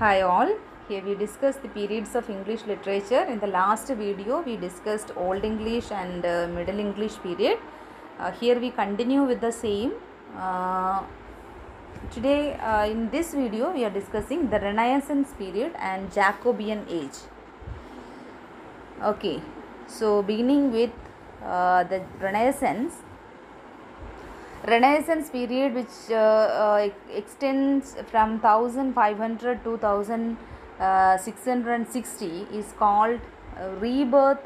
Hi all, here we discussed the periods of English literature. In the last video we discussed Old English and Middle English period. Here we continue with the same. Today in this video we are discussing the Renaissance period and Jacobean age. Okay, so beginning with the Renaissance period, which extends from 1500 to 1660, is called rebirth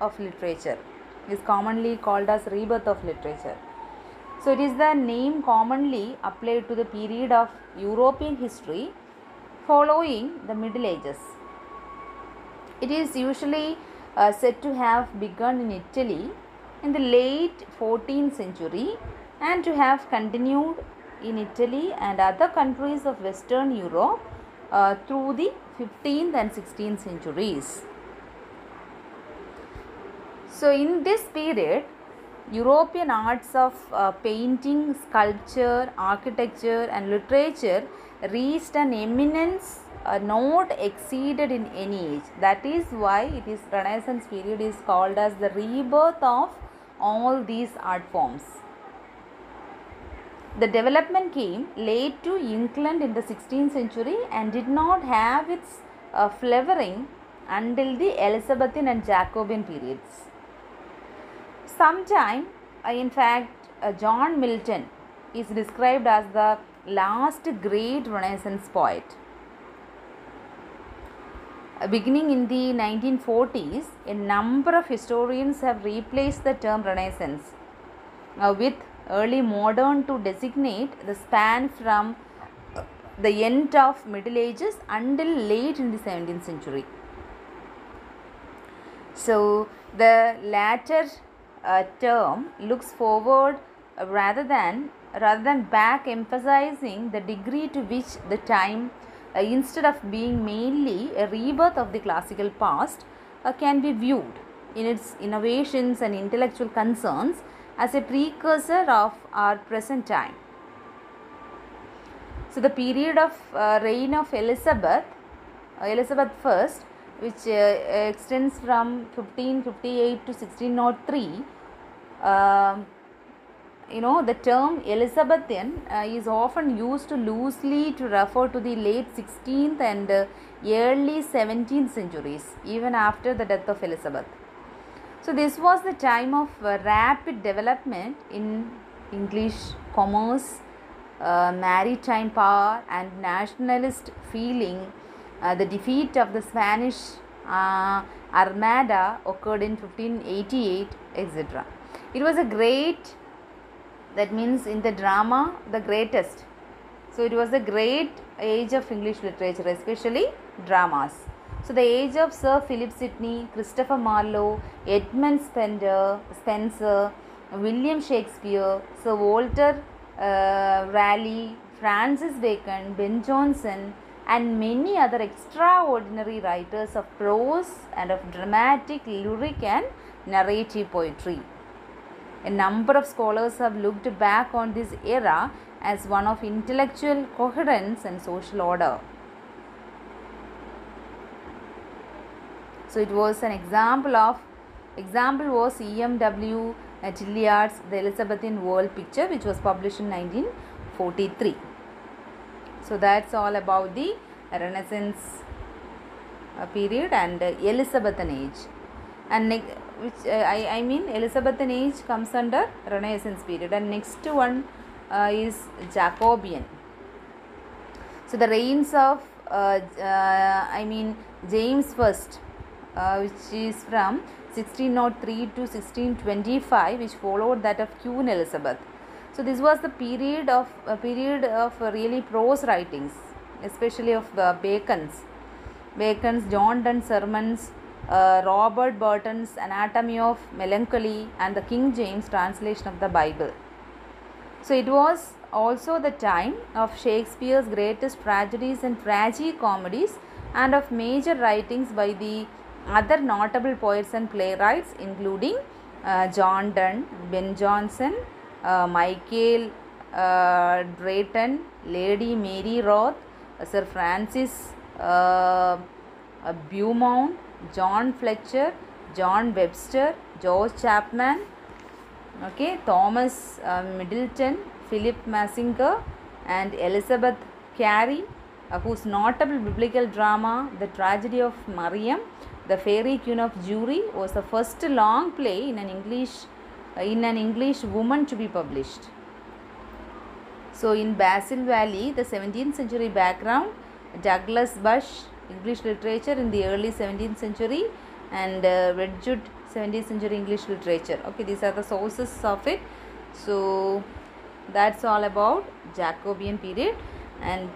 of literature. Is commonly called as rebirth of literature. So it is the name commonly applied to the period of European history following the Middle Ages. It is usually said to have begun in Italy in the late 14th century and to have continued in Italy and other countries of Western Europe through the 15th and 16th centuries. So in this period, European arts of painting, sculpture, architecture and literature reached an eminence not exceeded in any age. That is why it is Renaissance period is called as the rebirth of all these art forms. The development came late to England in the 16th century and did not have its flavoring until the Elizabethan and Jacobean periods. Sometime, in fact, John Milton is described as the last great Renaissance poet. Beginning in the 1940s, a number of historians have replaced the term Renaissance with early modern to designate the span from the end of Middle Ages until late in the 17th century. So the latter term looks forward rather than back, emphasizing the degree to which the time, instead of being mainly a rebirth of the classical past, can be viewed in its innovations and intellectual concerns as a precursor of our present time. So the period of reign of Elizabeth I, which extends from 1558 to 1603, the term Elizabethan is often used loosely to refer to the late 16th and early 17th centuries, even after the death of Elizabeth. So this was the time of rapid development in English commerce, maritime power and nationalist feeling. The defeat of the Spanish Armada occurred in 1588, etc. It was a great, that means in the drama, the greatest. So it was the great age of English literature, especially dramas. So the age of Sir Philip Sidney, Christopher Marlowe, Edmund Spenser, William Shakespeare, Sir Walter Raleigh, Francis Bacon, Ben Jonson and many other extraordinary writers of prose and of dramatic, lyric and narrative poetry. A number of scholars have looked back on this era as one of intellectual coherence and social order. So it was an example was E.M.W. Tilliard's The Elizabethan World Picture, which was published in 1943. So that's all about the Renaissance period and Elizabethan age. And Elizabethan age comes under Renaissance period. And next one is Jacobean. So the reigns of James I, which is from 1603 to 1625, which followed that of Queen Elizabeth. So this was the period of really prose writings, especially of Bacon's John Donne sermons, Robert Burton's Anatomy of Melancholy and the King James translation of the Bible. So it was also the time of Shakespeare's greatest tragedies and tragicomedies and of major writings by the other notable poets and playwrights, including John Donne, Ben Jonson, Michael Drayton, Lady Mary Roth, Sir Francis uh, Beaumont, John Fletcher, John Webster, George Chapman, okay, Thomas Middleton, Philip Massinger, and Elizabeth Cary, whose notable biblical drama, The Tragedy of Mariam, the Fairy Queen of Jewry, was the first long play in an English woman to be published. So in Basil Valley, the 17th century background, Douglas Bush, English literature in the early 17th century, and Wedgwood, 17th century English literature. Okay, these are the sources of it. So that's all about Jacobean period, and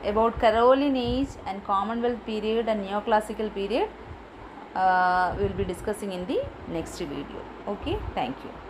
about Caroline age and Commonwealth period and neoclassical period we will be discussing in the next video. Okay, thank you.